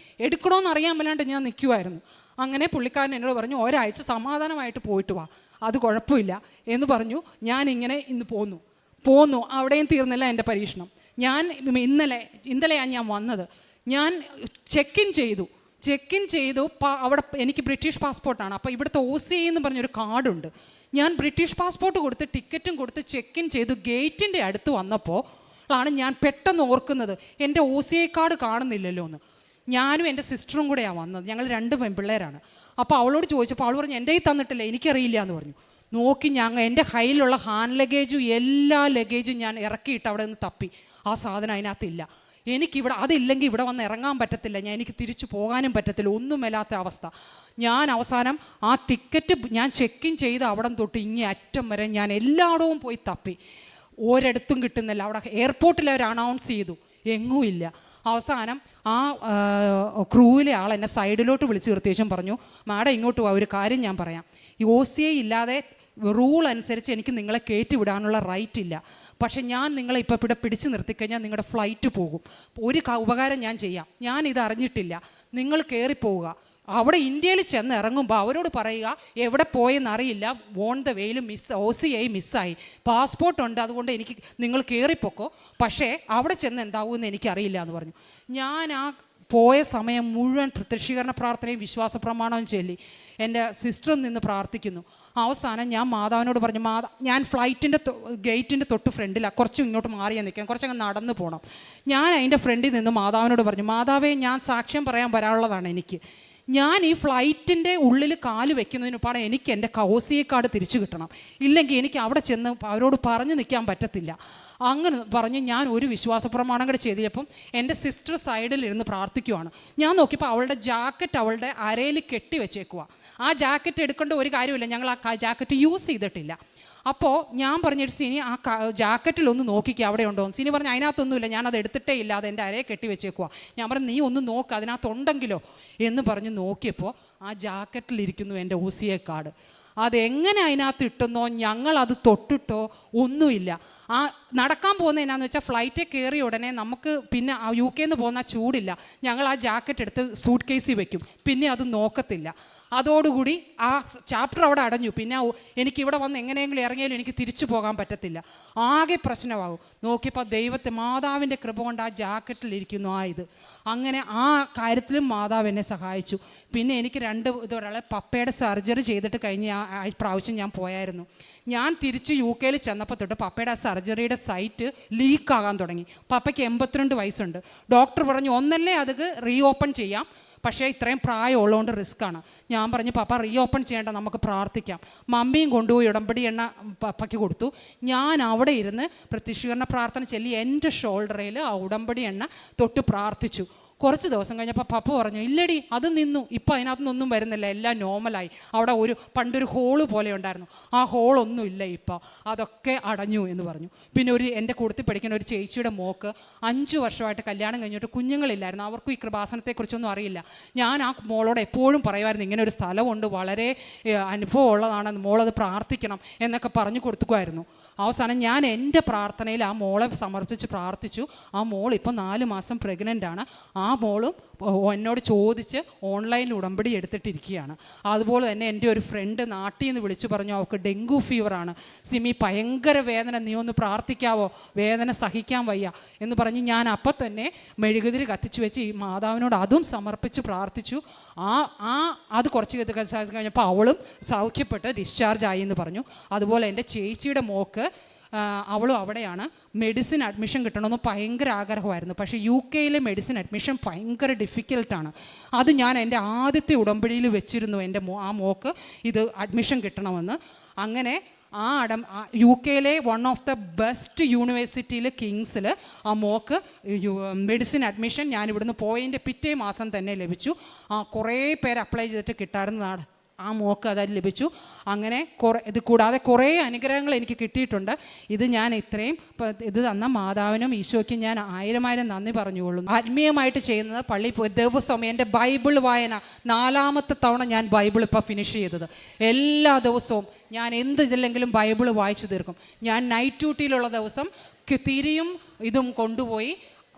എടുക്കണമെന്ന് അറിയാൻ മേലാണ്ട് ഞാൻ നിൽക്കുമായിരുന്നു. അങ്ങനെ പുള്ളിക്കാരൻ എന്നോട് പറഞ്ഞു ഒരാഴ്ച സമാധാനമായിട്ട് പോയിട്ട് വാ, അത് കുഴപ്പമില്ല എന്ന് പറഞ്ഞു. ഞാനിങ്ങനെ ഇന്ന് പോന്നു. അവിടെയും തീർന്നില്ല എൻ്റെ പരീക്ഷണം. ഞാൻ ഇന്നലെയാണ് ഞാൻ വന്നത്. ഞാൻ ചെക്ക് ഇൻ ചെയ്തു. അവിടെ എനിക്ക് ബ്രിട്ടീഷ് പാസ്പോർട്ടാണ്, അപ്പോൾ ഇവിടുത്തെ OCA എന്ന് പറഞ്ഞൊരു കാർഡുണ്ട്. ഞാൻ ബ്രിട്ടീഷ് പാസ്പോർട്ട് കൊടുത്ത് ടിക്കറ്റും കൊടുത്ത് ചെക്ക് ഇൻ ചെയ്തു. ഗേറ്റിൻ്റെ അടുത്ത് വന്നപ്പോൾ ആണ് ഞാൻ പെട്ടെന്ന് ഓർക്കുന്നത് എൻ്റെ OCA കാർഡ് കാണുന്നില്ലല്ലോ എന്ന്. ഞാനും എൻ്റെ സിസ്റ്ററും കൂടെയാണ് വന്നത്, ഞങ്ങൾ 2 പെൺപിള്ളേരാണ്. അപ്പോൾ അവളോട് ചോദിച്ചപ്പോൾ അവൾ പറഞ്ഞു എൻ്റെ കയ്യിൽ തന്നിട്ടില്ല, എനിക്കറിയില്ല എന്ന് പറഞ്ഞു. നോക്കി എൻ്റെ കയ്യിലുള്ള ഹാൻഡ് ലഗേജും എല്ലാ ലഗേജും ഞാൻ ഇറക്കിയിട്ട് അവിടെ നിന്ന് തപ്പി, ആ സാധനം അതിനകത്തില്ല. എനിക്കിവിടെ അതില്ലെങ്കിൽ ഇവിടെ വന്ന് ഇറങ്ങാൻ പറ്റത്തില്ല, എനിക്ക് തിരിച്ചു പോകാനും പറ്റത്തില്ല, ഒന്നുമില്ലാത്ത അവസ്ഥ. ഞാൻ അവസാനം ആ ടിക്കറ്റ് ഞാൻ ചെക്ക് ഇൻ ചെയ്ത് അവിടെ തൊട്ട് ഇങ്ങേ അറ്റം വരെ ഞാൻ എല്ലായിടവും പോയി തപ്പി, ഒരിടത്തും കിട്ടുന്നില്ല. അവിടെ എയർപോർട്ടിൽ അവർ അനൗൺസ് ചെയ്തു, എങ്ങും ഇല്ല. അവസാനം ആ ക്രൂവിലെ ആൾ എന്നെ സൈഡിലോട്ട് വിളിച്ച് നിർത്തിയേച്ചും പറഞ്ഞു മാഡം ഇങ്ങോട്ട് പോവാ, ഒരു കാര്യം ഞാൻ പറയാം, ഈ OCA ഇല്ലാതെ റൂൾ അനുസരിച്ച് എനിക്ക് നിങ്ങളെ കയറ്റി വിടാനുള്ള റൈറ്റ് ഇല്ല, പക്ഷെ ഞാൻ നിങ്ങളെ ഇപ്പോൾ ഇവിടെ പിടിച്ചു നിർത്തിക്കഴിഞ്ഞാൽ നിങ്ങളുടെ ഫ്ലൈറ്റ് പോകും. ഒരു ഉപകാരം ഞാൻ ചെയ്യാം, ഞാനിത് അറിഞ്ഞിട്ടില്ല, നിങ്ങൾ കയറിപ്പോവുക. അവിടെ ഇന്ത്യയിൽ ചെന്ന് ഇറങ്ങുമ്പോൾ അവരോട് പറയുക എവിടെ പോയെന്നറിയില്ല, ഓൺ ദ വേയിൽ OCA മിസ്സായി, പാസ്പോർട്ടുണ്ട്, അതുകൊണ്ട് എനിക്ക് നിങ്ങൾ കയറിപ്പോക്കോ, പക്ഷേ അവിടെ ചെന്ന് എന്താവുമെന്ന് എനിക്കറിയില്ല എന്ന് പറഞ്ഞു. ഞാൻ ആ പോയ സമയം മുഴുവൻ പ്രത്യക്ഷീകരണ പ്രാർത്ഥനയും വിശ്വാസ പ്രമാണവും ചൊല്ലി എൻ്റെ സിസ്റ്ററിൽ നിന്ന് പ്രാർത്ഥിക്കുന്നു. അവസാനം ഞാൻ മാതാവിനോട് പറഞ്ഞു ഞാൻ ഫ്ലൈറ്റിൻ്റെ ഗേറ്റിൻ്റെ തൊട്ട് ഫ്രണ്ടിലാണ്, കുറച്ച് ഇങ്ങോട്ട് മാറിയാൽ നിൽക്കാം, കുറച്ചങ്ങ് നടന്നു പോകണം. ഞാൻ അതിൻ്റെ ഫ്രണ്ടിൽ നിന്ന് മാതാവിനോട് പറഞ്ഞു മാതാവേ ഞാൻ സാക്ഷ്യം പറയാൻ വരാനുള്ളതാണ്, ഞാൻ ഈ ഫ്ലൈറ്റിൻ്റെ ഉള്ളിൽ കാല് വെക്കുന്നതിന് പാടെ എനിക്ക് എൻ്റെ OCA കാർഡ് തിരിച്ചു കിട്ടണം, ഇല്ലെങ്കിൽ എനിക്ക് അവിടെ ചെന്ന് അവരോട് പറഞ്ഞു നിൽക്കാൻ പറ്റത്തില്ല. അങ്ങനെ പറഞ്ഞ് ഞാൻ ഒരു വിശ്വാസ പ്രമാണം കൂടെ ചെയ്തപ്പം എൻ്റെ സിസ്റ്റർ സൈഡിലിരുന്ന് പ്രാർത്ഥിക്കുവാണ്. ഞാൻ നോക്കിയപ്പോൾ അവളുടെ ജാക്കറ്റ് അവളുടെ അരയിൽ കെട്ടി വെച്ചേക്കുക. ആ ജാക്കറ്റ് എടുക്കേണ്ട ഒരു കാര്യമില്ല, ഞങ്ങൾ ആ ജാക്കറ്റ് യൂസ് ചെയ്തിട്ടില്ല. അപ്പോൾ ഞാൻ പറഞ്ഞിട്ട് സിനി ആ ജാക്കറ്റിലൊന്ന് നോക്കിക്കുക അവിടെ ഉണ്ടോ എന്ന്. സിനി പറഞ്ഞു അതിനകത്തൊന്നുമില്ല, ഞാനത് എടുത്തിട്ടേ ഇല്ല, അത് എൻ്റെ അരയെ കെട്ടി വെച്ചേക്കുക. ഞാൻ പറഞ്ഞു നീ ഒന്ന് നോക്ക് അതിനകത്തുണ്ടെങ്കിലോ എന്ന് പറഞ്ഞ് നോക്കിയപ്പോൾ ആ ജാക്കറ്റിലിരിക്കുന്നു എൻ്റെ OCA കാർഡ്. അതെങ്ങനെ അതിനകത്ത് ഇട്ടെന്നോ ഞങ്ങളത് തൊട്ടിട്ടോ ഒന്നുമില്ല. ആ നടക്കാൻ പോകുന്നത് എന്നാന്ന് വെച്ചാൽ ഫ്ലൈറ്റിൽ കയറിയ ഉടനെ നമുക്ക് പിന്നെ UK പോകുന്ന ചൂടില്ല, ഞങ്ങൾ ആ ജാക്കറ്റ് എടുത്ത് സൂട്ട് കേസിൽ വെക്കും, പിന്നെ അത് നോക്കത്തില്ല. അതോടുകൂടി ആ ചാപ്റ്റർ അവിടെ അടഞ്ഞു. പിന്നെ എനിക്കിവിടെ വന്ന് എങ്ങനെയെങ്കിലും ഇറങ്ങിയാലും എനിക്ക് തിരിച്ചു പോകാൻ പറ്റത്തില്ല, ആകെ പ്രശ്നമാകും. നോക്കിയപ്പോൾ മാതാവിൻ്റെ കൃപ കൊണ്ട് ആ ജാക്കറ്റിലിരിക്കുന്നു ഇത്. അങ്ങനെ ആ കാര്യത്തിലും മാതാവ് എന്നെ സഹായിച്ചു. പിന്നെ എനിക്ക് 2 പപ്പയുടെ സർജറി ചെയ്തിട്ട് കഴിഞ്ഞ പ്രാവശ്യം ഞാൻ പോയായിരുന്നു. ഞാൻ തിരിച്ച് UK ചെന്നപ്പോൾ തൊട്ട് പപ്പയുടെ ആ സർജറിയുടെ സൈറ്റ് ലീക്കാകാൻ തുടങ്ങി. പപ്പയ്ക്ക് 82 വയസ്സുണ്ട്. ഡോക്ടർ പറഞ്ഞു ഒന്നല്ലേ അത് റീഓപ്പൺ ചെയ്യാം, പക്ഷേ ഇത്രയും പ്രായമുള്ളതുകൊണ്ട് റിസ്ക്കാണ്. ഞാൻ പറഞ്ഞു പപ്പ റീഓപ്പൺ ചെയ്യേണ്ട, നമുക്ക് പ്രാർത്ഥിക്കാം. മമ്മിയും കൊണ്ടുപോയി ഉടമ്പടി എണ്ണ പപ്പയ്ക്ക് കൊടുത്തു. ഞാൻ അവിടെ ഇരുന്ന് പ്രത്യക്ഷീകരണ പ്രാർത്ഥന ചൊല്ലി എൻ്റെ ഷോൾഡറിൽ ആ ഉടമ്പടി എണ്ണ തൊട്ട് പ്രാർത്ഥിച്ചു. കുറച്ച് ദിവസം കഴിഞ്ഞപ്പോൾ പപ്പ പറഞ്ഞു ഇല്ലടി അത് നിന്നു, ഇപ്പം അതിനകത്തുനിന്നൊന്നും വരുന്നില്ല, എല്ലാം നോർമലായി. അവിടെ പണ്ടൊരു ഹോള് പോലെ ഉണ്ടായിരുന്നു, ആ ഹോളൊന്നും ഇല്ല, ഇപ്പോൾ അതൊക്കെ അടഞ്ഞു എന്ന് പറഞ്ഞു. പിന്നെ എൻ്റെ കൂട്ടത്തിൽ പഠിക്കുന്ന ഒരു ചേച്ചിയുടെ മോക്ക് 5 വർഷമായിട്ട് കല്യാണം കഴിഞ്ഞിട്ട് കുഞ്ഞുങ്ങളില്ലായിരുന്നു. അവർക്കും ഈ കൃപാസനത്തെക്കുറിച്ചൊന്നും അറിയില്ല. ഞാൻ ആ മോളോട് എപ്പോഴും പറയുമായിരുന്നു ഇങ്ങനെ ഒരു സ്ഥലമുണ്ട്, വളരെ അനുഭവം ഉള്ളതാണ്, മോളത് പ്രാർത്ഥിക്കണം എന്നൊക്കെ പറഞ്ഞു കൊടുക്കുമായിരുന്നു. അവസാനം ഞാൻ എൻ്റെ പ്രാർത്ഥനയിൽ ആ മോളെ സമർപ്പിച്ച് പ്രാർത്ഥിച്ചു. ആ മോൾ ഇപ്പോൾ 4 മാസം പ്രഗ്നൻ്റാണ്. ആ മോളും എന്നോട് ചോദിച്ച് ഓൺലൈനിൽ ഉടമ്പടി എടുത്തിട്ടിരിക്കുകയാണ്. അതുപോലെ തന്നെ എൻ്റെ ഒരു ഫ്രണ്ട് നാട്ടിൽ നിന്ന് വിളിച്ചു പറഞ്ഞു, അവൾക്ക് ഡെങ്കു ഫീവറാണ്, സിമി ഭയങ്കര വേദന, നീ ഒന്ന് പ്രാർത്ഥിക്കാവോ, വേദന സഹിക്കാൻ വയ്യ എന്ന് പറഞ്ഞ് ഞാൻ അപ്പം തന്നെ മെഴുകുതിരി കത്തിച്ചു വെച്ച് ഈ മാതാവിനോട് അതും സമർപ്പിച്ച് പ്രാർത്ഥിച്ചു. അത് കുറച്ച് കഴിഞ്ഞപ്പോൾ അവളും സൗഖ്യപ്പെട്ട് ഡിസ്ചാർജ് ആയി എന്ന് പറഞ്ഞു. അതുപോലെ എൻ്റെ ചേച്ചിയുടെ മോക്ക്, അവളും അവിടെയാണ്, മെഡിസിൻ അഡ്മിഷൻ കിട്ടണമെന്ന് ഭയങ്കര ആഗ്രഹമായിരുന്നു. പക്ഷേ UK മെഡിസിൻ അഡ്മിഷൻ ഭയങ്കര ഡിഫിക്കൽട്ടാണ്. അത് ഞാൻ എൻ്റെ ആദ്യത്തെ ഉടമ്പടിയിൽ വെച്ചിരുന്നു, എൻ്റെ ആ മോക്ക് ഇത് അഡ്മിഷൻ കിട്ടണമെന്ന്. അങ്ങനെ UK one of the best യൂണിവേഴ്സിറ്റിയിൽ, കിങ്സിൽ ആ മോക്ക് മെഡിസിൻ അഡ്മിഷൻ ഞാൻ ഇവിടുന്ന് പോയതിൻ്റെ പിറ്റേ മാസം തന്നെ ലഭിച്ചു. കുറേ പേര് അപ്ലൈ ചെയ്തിട്ട് കിട്ടാറുന്നതാണ്, ആ മോക്ക് അത് ലഭിച്ചു. അങ്ങനെ ഇത് കൂടാതെ കുറേ അനുഗ്രഹങ്ങൾ എനിക്ക് കിട്ടിയിട്ടുണ്ട്. ഇത് ഞാൻ ഇത്രയും ഇത് തന്ന മാതാവിനും ഈശോയ്ക്കും ഞാൻ 1000 നന്ദി പറഞ്ഞുകൊള്ളുന്നു. ആത്മീയമായിട്ട് ചെയ്യുന്നത് പള്ളിയിൽ പോയി ദിവസവും എൻ്റെ ബൈബിൾ വായന 4ാമത്തെ തവണ ഞാൻ ബൈബിൾ ഇപ്പോൾ ഫിനിഷ് ചെയ്തത്. എല്ലാ ദിവസവും ഞാൻ എന്ത് ഇതില്ലെങ്കിലും ബൈബിൾ വായിച്ചു തീർക്കും. ഞാൻ നൈറ്റ് ഡ്യൂട്ടിയിലുള്ള ദിവസം തിരിയും ഇതും കൊണ്ടുപോയി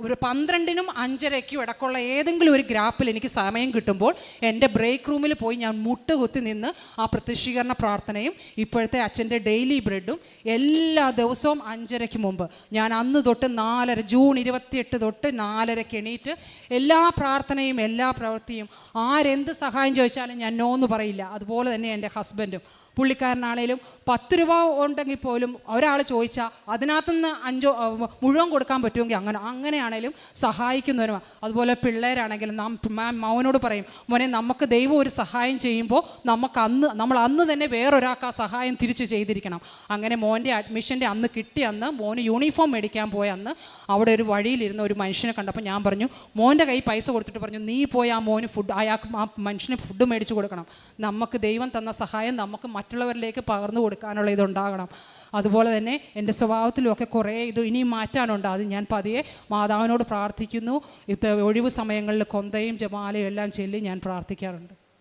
ഒരു 12നും 5:30ക്കും ഇടയ്ക്കുള്ള ഏതെങ്കിലും ഒരു ഗ്രാപ്പിൽ എനിക്ക് സമയം കിട്ടുമ്പോൾ എൻ്റെ ബ്രേക്ക് റൂമിൽ പോയി ഞാൻ മുട്ടുകുത്തി നിന്ന് ആ പ്രത്യക്ഷീകരണ പ്രാർത്ഥനയും ഇപ്പോഴത്തെ അച്ഛൻ്റെ ഡെയിലി ബ്രെഡും എല്ലാ ദിവസവും 5:30ക്ക് മുമ്പ് ഞാൻ അന്ന് തൊട്ട് 4:30 ജൂൺ 28 തൊട്ട് 4:30ക്ക് എണീറ്റ് എല്ലാ പ്രാർത്ഥനയും എല്ലാ പ്രവൃത്തിയും ആരെന്ത് സഹായം ചോദിച്ചാലും ഞാൻ നോ എന്ന് പറയില്ല. അതുപോലെ തന്നെ എൻ്റെ ഹസ്ബൻഡും, പുള്ളിക്കാരനാണേലും 10 രൂപ ഉണ്ടെങ്കിൽ പോലും ഒരാൾ ചോദിച്ചാൽ അതിനകത്തുനിന്ന് 5 മുഴുവൻ കൊടുക്കാൻ പറ്റുമെങ്കിൽ അങ്ങനെയാണേലും സഹായിക്കുന്നവരും. അതുപോലെ പിള്ളേരാണെങ്കിലും മൗനോട് പറയും, മോനെ നമുക്ക് ദൈവം ഒരു സഹായം ചെയ്യുമ്പോൾ നമ്മൾ അന്ന് തന്നെ വേറൊരാൾക്ക് ആ സഹായം തിരിച്ച് ചെയ്തിരിക്കണം. അങ്ങനെ മോൻ്റെ അഡ്മിഷൻ്റെ അന്ന് കിട്ടി, അന്ന് മോന് യൂണിഫോം മേടിക്കാൻ പോയ അന്ന് അവിടെ ഒരു വഴിയിലിരുന്ന ഒരു മനുഷ്യനെ കണ്ടപ്പോൾ ഞാൻ പറഞ്ഞു, മോൻ്റെ കൈ പൈസ കൊടുത്തിട്ട് പറഞ്ഞു, നീ പോയി ആ മോന് അയാൾക്ക് ആ മനുഷ്യന് ഫുഡ് മേടിച്ച് കൊടുക്കണം. നമുക്ക് ദൈവം തന്ന സഹായം നമുക്ക് മറ്റുള്ളവരിലേക്ക് പകർന്നു കൊടുക്കാനുള്ള ഇതുണ്ടാകണം. അതുപോലെ തന്നെ എൻ്റെ സ്വഭാവത്തിലുമൊക്കെ കുറേ ഇത് ഇനിയും മാറ്റാനുണ്ട്. അത് ഞാൻ പതിയെ മാതാവിനോട് പ്രാർത്ഥിക്കുന്നു. ഒഴിവ് സമയങ്ങളിൽ കൊന്തയും ജമാലയും എല്ലാം ചൊല്ലി ഞാൻ പ്രാർത്ഥിക്കാറുണ്ട്.